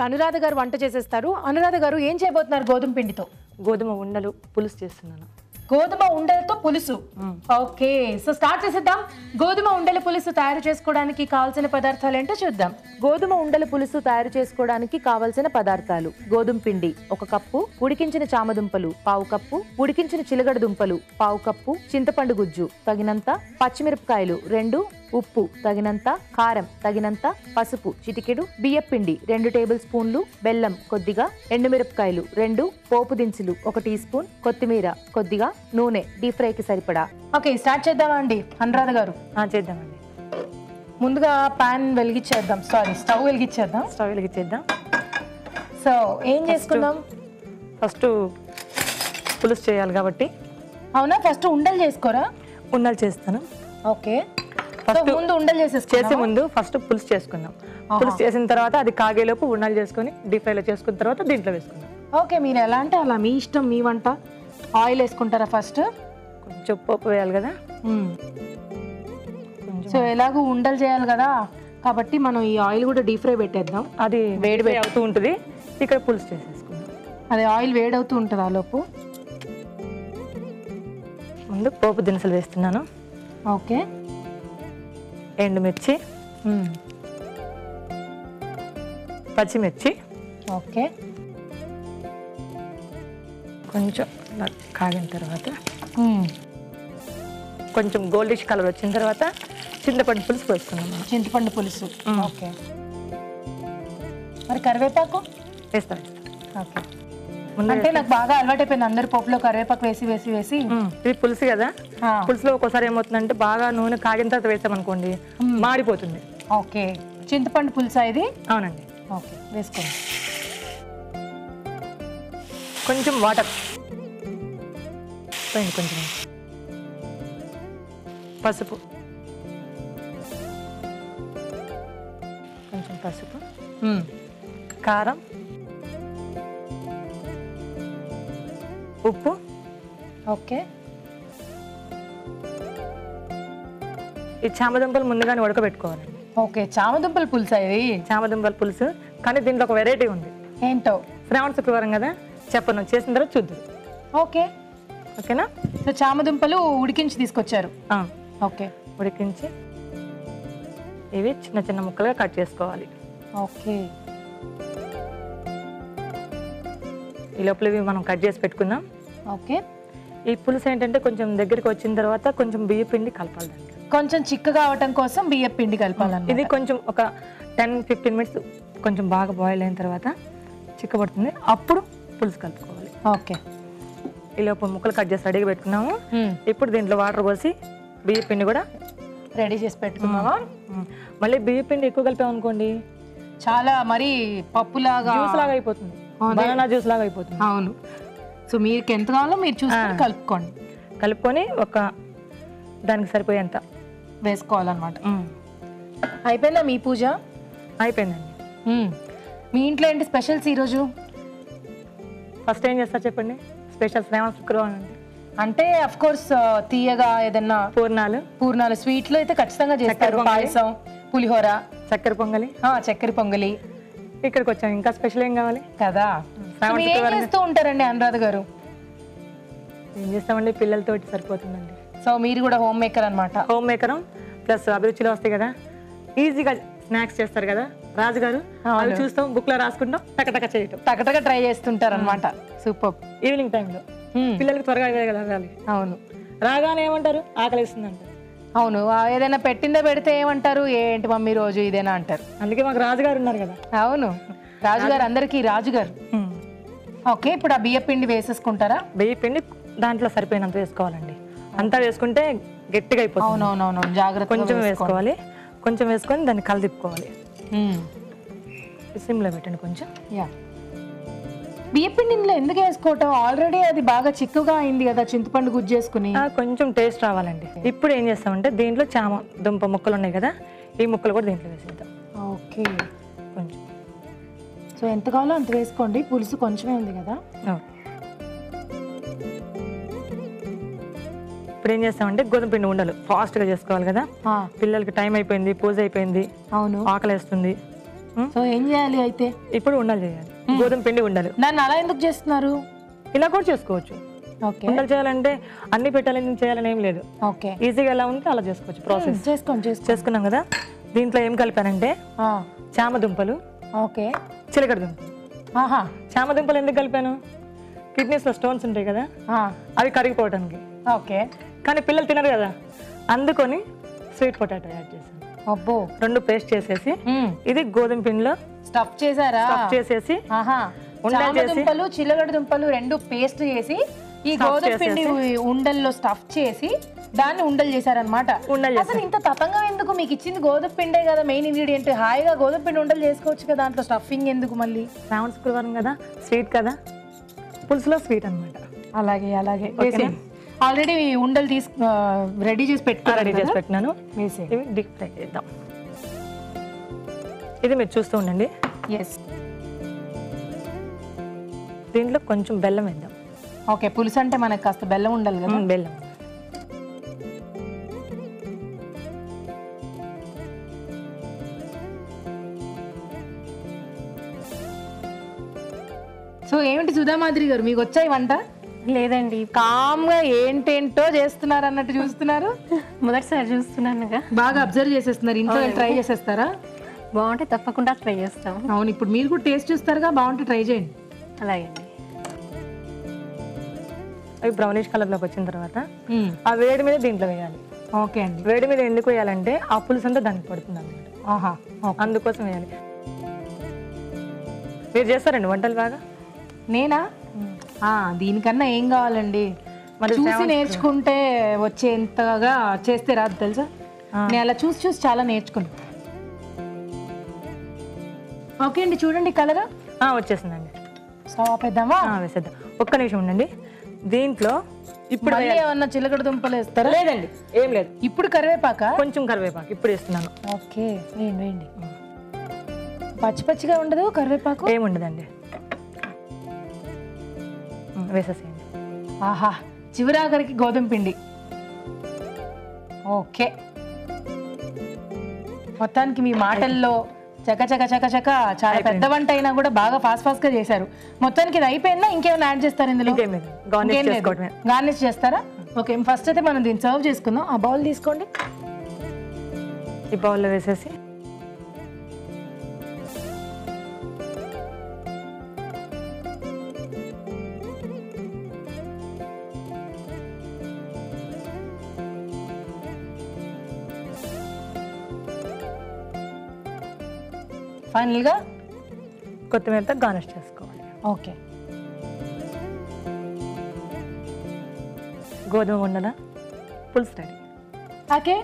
అనురాధ గారు వంట చేసేస్తారు. అనురాధ గారు ఏం చేయబోతున్నారు? గోధుమ పిండితో గోధుమ ఉండలు పులుసు చేస్తున్నాను. గోధుమ ఉండలతో పులుసు. ఓకే, సో స్టార్ట్ చేసేద్దాం. గోధుమ ఉండల పులుసు తయారు చేసుకోవడానికి కావాల్సిన పదార్థాలు ఏంటో చూద్దాం. గోధుమ ఉండల పులుసు తయారు చేసుకోవడానికి కావాల్సిన పదార్థాలు: గోధుమ పిండి 1 కప్పు, ఉడికించిన చామదుంపలు 1/2 కప్పు, ఉడికించిన చిలగడ దుంపలు 1/2 కప్పు, చింతపండు గుజ్జు తగినంత, పచ్చిమిరపకాయలు 2, ఉప్పు తగినంత, కారం తగినంత, పసుపు చిటికెడు, బియ్యపిండి 2 టేబుల్ స్పూన్లు, బెల్లం కొద్దిగా, ఎండుమిరపకాయలు 2, పోపు దినుసులు 1 టీ స్పూన్, కొత్తిమీర కొద్దిగా, నూనె డీప్ ఫ్రైకి సరిపడా. ఓకే, స్టార్ట్ చేద్దామా అండి అనురాధ గారు? చేద్దామండి. ముందుగా పాన్ వెలిగించేద్దాం, స్టవ్ వెలిగించేద్దాం. సో ఏం చేసుకుందాం? ఫస్ట్ పులుసు చేయాలి కాబట్టి. అవునా, ఫస్ట్ ఉండలు చేసుకోరా? ఉండలు చేస్తాను. ఓకే, ఫస్ట్ ముందు ఉండలు చేసే ముందు ఫస్ట్ పులుసు చేసుకుందాం. పులుసు చేసిన తర్వాత అది కాగేలోపు ఉండలు చేసుకొని డీప్ ఫ్రైలో చేసుకున్న తర్వాత దీంట్లో వేసుకుందాం. ఓకే, మీరు ఎలా అంటే అలా, మీ ఇష్టం, మీ వంట. ఆయిల్ వేసుకుంటారా ఫస్ట్? కొంచెం పోపు వేయాలి కదా. సో ఎలాగో ఉండలు చేయాలి కదా కాబట్టి మనం ఈ ఆయిల్ కూడా డీప్ ఫ్రై పెట్టేద్దాం. అది వేడి అవుతూ ఉంటుంది. ఇక్కడ పులుసు చేసేసుకుందాం. అది ఆయిల్ వేడవుతూ ఉంటుంది. ఆ లోపు ముందు పోపు దినుసులు వేస్తున్నాను. ఓకే, ఎండుమిర్చి, పచ్చిమిర్చి. ఓకే, కొంచెం కాగిన తర్వాత కొంచెం గోల్డిష్ కలర్ వచ్చిన తర్వాత చింతపండు పులుసు వేసుకున్నాం మనం. చింతపండు పులుసు. ఓకే, మరి కరివేపాకు వేస్తాం. ఓకే, అంటే నాకు బాగా అలవాటైపోయింది అందరి పోపులో కరివేపాకు వేసి. ఇది పులుసు కదా, పులుసులో ఒక్కోసారి ఏమవుతుందంటే బాగా నూనె కాగిన తర్వాత వేసామనుకోండి మాడిపోతుంది. ఓకే, చింతపండు పులుసా ఇది? అవునండి. ఓకే, వేసుకోండి. కొంచెం వాటర్ పోయింది, కొంచెం పసుపు, కొంచెం పసుపు, కారం, ఉప్పు. ఓకే, ఈ చామదుంపలు ముందుగానే ఉడకబెట్టుకోవాలండి. ఓకే, చామదుంపల పులుసా ఇది? చామదుంపల పులుసు, కానీ దీంట్లో ఒక వెరైటీ ఉంది. ఏంటో? శ్రావణ శుక్రవారం కదా, చెప్పను, చేసిన తర్వాత చూద్దాం. ఓకే, ఓకేనా? సో చామదుంపలు ఉడికించి తీసుకొచ్చారు. ఓకే, ఉడికించి ఇవి చిన్న చిన్న ముక్కలుగా కట్ చేసుకోవాలి. ఓకే, ఈ లోపల ఇవి మనం కట్ చేసి పెట్టుకుందాం. ఓకే, ఈ పులుసు ఏంటంటే కొంచెం దగ్గరికి వచ్చిన తర్వాత కొంచెం బియ్య పిండి కలపాలి. దానికి కొంచెం చిక్కగా అవటం కోసం బియ్య పిండి కలపాలన్నమాట. ఇది కొంచెం ఒక 10-15 మినిట్స్ కొంచెం బాగా బాయిల్ అయిన తర్వాత చిక్కబడుతుంది, అప్పుడు పులుసు కలుపుకోవాలి. ఓకే, ఈ లోపల ముక్కలు కట్ చేసి రెడీగా పెట్టుకున్నాము. ఇప్పుడు దీంట్లో వాటర్ పోసి బియ్య పిండి కూడా రెడీ చేసి పెట్టుకున్నావా? మళ్ళీ బియ్య పిండి ఎక్కువ కలిపామనుకోండి చాలా మరి పప్పులాగా జ్యూస్ లాగా అయిపోతుంది, బనానా జ్యూస్ లాగా అయిపోతుంది. అవును, సో మీకు ఎంత కావాలో మీరు చూసుకొని కలుపుకోండి. కలుపుకొని ఒక దానికి సరిపోయేంత వేసుకోవాలన్నమాట. అయిపోయిందా మీ పూజ? అయిపోయిందండి. మీ ఇంట్లో ఏంటి స్పెషల్స్ ఈరోజు? ఫస్ట్ ఏం చేస్తారు చెప్పండి? స్పెషల్ శ్రావణ శుక్రవారం అంటే అఫ్ కోర్స్ తీయగా ఏదన్నా పూర్ణాలు స్వీట్లు అయితే ఖచ్చితంగా చేస్తారు. పాయసం, పులిహోర, చక్కెర పొంగలి. చక్కెర పొంగలి. ఇక్కడికి వచ్చాం, ఇంకా స్పెషల్ ఏం కావాలి కదా? ఏం చేస్తూ ఉంటారండి అనురాధ గారు? ఏం చేస్తామండి, పిల్లలతోటి సరిపోతుందండి. సో మీరు కూడా హోమ్ మేకర్ అనమాట? హోమ్ మేకరం ప్లస్ అభిరుచిలో వస్తాయి కదా, ఈజీగా స్నాక్స్ చేస్తారు కదా రాజుగారు, అవి చూస్తాం, బుక్ లో రాసుకుంటాం, టకటక చేయటం, టకటక ట్రై చేస్తుంటారు అనమాట. సూపర్. ఈవినింగ్ టైంలో పిల్లలకి త్వరగా వెళ్ళాలి. అవును, రాగానే ఏమంటారు? ఆకలిస్తుంది అంటారు. అవును, ఏదైనా పెట్టిందో పెడితే ఏమంటారు? ఏంటి మమ్మీ రోజు ఇదేనా అంటారు. అందుకే మాకు రాజుగారు ఉన్నారు కదా. అవును, రాజుగారు, అందరికీ రాజుగారు. ఓకే, ఇప్పుడు ఆ బియ్య పిండి వేసేసుకుంటారా? బియ్య పిండి దాంట్లో సరిపోయినంత వేసుకోవాలండి, అంతా వేసుకుంటే గట్టిగా అయిపోతుంది. అవునవునవును, జాగ్రత్త. కొంచెం వేసుకోవాలి, కొంచెం వేసుకొని దాన్ని కలదిప్పుకోవాలి. సిమ్లో పెట్టండి కొంచెం. బియ్య పిండిలో ఎందుకు వేసుకోవటం? ఆల్రెడీ అది బాగా చిక్కుగా అయింది కదా చింతపండు గుజ్జు చేసుకుని. కొంచెం టేస్ట్ రావాలండి. ఇప్పుడు ఏం చేస్తామంటే దీంట్లో చామ దుంప ముక్కలు ఉన్నాయి కదా, ఈ ముక్కలు కూడా దీంట్లో వేసేద్దాం. ఓకే, కొంచెం. సో ఎంత కావాలో అంత వేసుకోండి, పులుసు కొంచెమే ఉంది కదా. ఇప్పుడు ఏం చేస్తామంటే గోధుమ పిండి ఉండలు ఫాస్ట్గా చేసుకోవాలి కదా, పిల్లలకి టైం అయిపోయింది, పూజ అయిపోయింది, అవును, ఆకలి వేస్తుంది. సో ఏం చేయాలి అయితే? ఇప్పుడు ఉండలు చేయాలి, గోధుమ పిండి ఉండలు. దాన్ని అలా ఎందుకు చేస్తున్నారు? ఇలా కూడా చేసుకోవచ్చు. ఉండలు చేయాలంటే అన్ని పెట్టాలని చేయాలని ఏం లేదు. ఓకే, ఈజీగా ఎలా ఉంటే అలా చేసుకోవచ్చు. ప్రాసెస్ చేసుకున్నాం కదా. దీంట్లో ఏం కలిపానంటే చామ దుంపలు, ఓకే, చిలకడ దుంపలు. చామ దుంపలు ఎందుకు కలిపాను? కిడ్నీస్ లో స్టోన్స్ ఉంటాయి కదా, అవి కరిగిపోవడానికి. ఓకే, కానీ పిల్లలు తినరు కదా, అందుకొని స్వీట్ పొటాటో యాడ్ చేశాను. అబ్బో, రెండు పేస్ట్ చేసేసి ఇది గోధుమ పిండిలో స్టఫ్ చేసారా? స్టఫ్ చేసేసి దుంపలు చిల్లగడ దుంపలు రెండు పేస్ట్ చేసి ఈ గోధుమ పిండి ఉండల్లో స్టఫ్ చేసి దాన్ని ఉండలు చేశారనమాట. అసలు ఇంత తతంగం ఎందుకు? మీకు ఇచ్చింది గోధుమ పిండే కదా మెయిన్ ఇంగ్రీడియంట్. హాయిగా గోధుమ పిండి ఉండలు చేసుకోవచ్చు కదా, దాంట్లో స్టఫింగ్ ఎందుకు మళ్ళీ? శ్రావణ శుక్రవారం కదా, స్వీట్ కదా, పులుసులో స్వీట్ అనమాట. అలాగే అలాగే ఆల్రెడీ ఉండలు రెడీ చేసి పెట్టినాను. ఇవి డీప్ ఫ్రై చేద్దాం. ఇది మీరు చూస్తూ ఉండండి. దీంట్లో కొంచెం బెల్లం వేద్దాం. ఓకే, పులుసు అంటే మనకు కాస్త బెల్లం ఉండాలి కదా. బెల్లం. సో ఏమిటి సుధామాధురి గారు, మీకు వచ్చాయి వంట? లేదండి, కామ్గా ఏంటేంటో చేస్తున్నారు అన్నట్టు చూస్తున్నారు. మొదటిసారి చూస్తున్నానుగా. బాగా అబ్జర్వ్ చేసేస్తున్నారు. ఇంట్లో ట్రై చేసేస్తారా? బాగుంటే తప్పకుండా ట్రై చేస్తాం. అవును, ఇప్పుడు మీరు కూడా టేస్ట్ చూస్తారుగా, బాగుంటే ట్రై చేయండి. అలాగే. అవి బ్రౌనిష్ కలర్ లోకి వచ్చిన తర్వాత ఆ వేడి మీద దీంట్లో వేయాలి. ఓకే అండి. వేడి మీద ఎందుకు వేయాలంటే ఆ పులుసు అంతా దానికి పడుతుంది అనమాట. అందుకోసం వేయాలి. మీరు చేస్తారండి వంటలు బాగా? నేనా? దీనికన్నా ఏం కావాలండి, చూసి నేర్చుకుంటే వచ్చేంతగా చేస్తే రాదు తెలుసా. నేను అలా చూసి చూసి చాలా నేర్చుకున్నాను. ఓకే అండి, చూడండి కలర్ వచ్చేసిందండి. ఆపేద్దామా? వేసేద్దాం. ఒక్క నిమిషం ఉండండి. దీంట్లో ఇప్పుడు ఏమన్నా చిలకడ దుంపలు వేస్తారా? లేదండి, ఏం లేదు. ఇప్పుడు కరివేపాక, కొంచెం కరివేపాకు ఇప్పుడు వేస్తున్నాను. ఓకే, వేయండి వేయండి. పచ్చి పచ్చిగా ఉండదు కరివేపాకు? ఏముండదండి, వేసేసేయండి. ఆహా, చివరాఖరికి గోధుమ పిండి. ఓకే, మొత్తానికి మీ మాటల్లో చక చక చక చక చాలా పెద్ద వంట అయినా కూడా బాగా ఫాస్ట్ గా చేశారు. మొత్తానికి ఇది అయిపోయిందా? ఇంకేమైనా యాడ్ చేస్తారు ఇందులో? గార్నిష్ చేస్తారా? ఓకే, ఫస్ట్ అయితే మనం దీన్ని సర్వ్ చేసుకుందాం. ఆ బౌల్ తీసుకోండి. ఈ బౌల్లో వేసేసి ఫైనల్ గా కొత్తిమీరతో గార్నిష్ చేసుకోవాలి. ఓకే, గోధుమ ఉండల పులుసు రెడీ. ఓకే,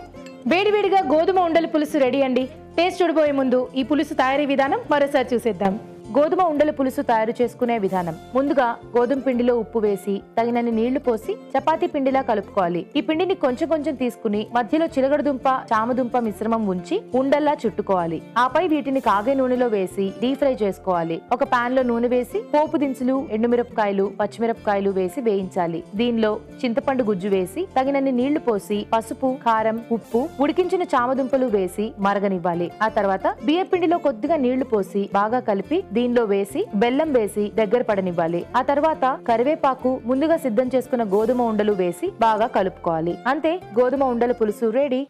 వేడివేడిగా గోధుమ ఉండల పులుసు రెడీ అండి. టేస్ట్ చూడబోయే ముందు ఈ పులుసు తయారీ విధానం మరోసారి చూసేద్దాం. గోధుమ ఉండల పులుసు తయారు చేసుకునే విధానం. ముందుగా గోధుమ పిండిలో ఉప్పు వేసి తగినన్ని నీళ్లు పోసి చపాతీ పిండిలా కలుపుకోవాలి. ఈ పిండిని కొంచెం కొంచెం తీసుకుని మధ్యలో చిలగడదుంప చామదుంప మిశ్రమం ఉంచి ఉండల్లా చుట్టుకోవాలి. ఆపై వీటిని కాగే నూనెలో వేసి డీప్ ఫ్రై చేసుకోవాలి. ఒక పాన్ లో నూనె వేసి పోపు దినుసులు, ఎండుమిరపకాయలు, పచ్చిమిరపకాయలు వేసి వేయించాలి. దీనిలో చింతపండు గుజ్జు వేసి తగినన్ని నీళ్లు పోసి పసుపు, కారం, ఉప్పు, ఉడికించిన చామదుంపలు వేసి మరగనివ్వాలి. ఆ తర్వాత బియ్య పిండిలో కొద్దిగా నీళ్లు పోసి బాగా కలిపి దీనిలో వేసి బెల్లం వేసి దగ్గర పడనివ్వాలి. ఆ తర్వాత కరివేపాకు, ముందుగా సిద్ధం చేసుకున్న గోధుమ ఉండలు వేసి బాగా కలుపుకోవాలి. అంతే, గోధుమ ఉండల పులుసు రెడీ.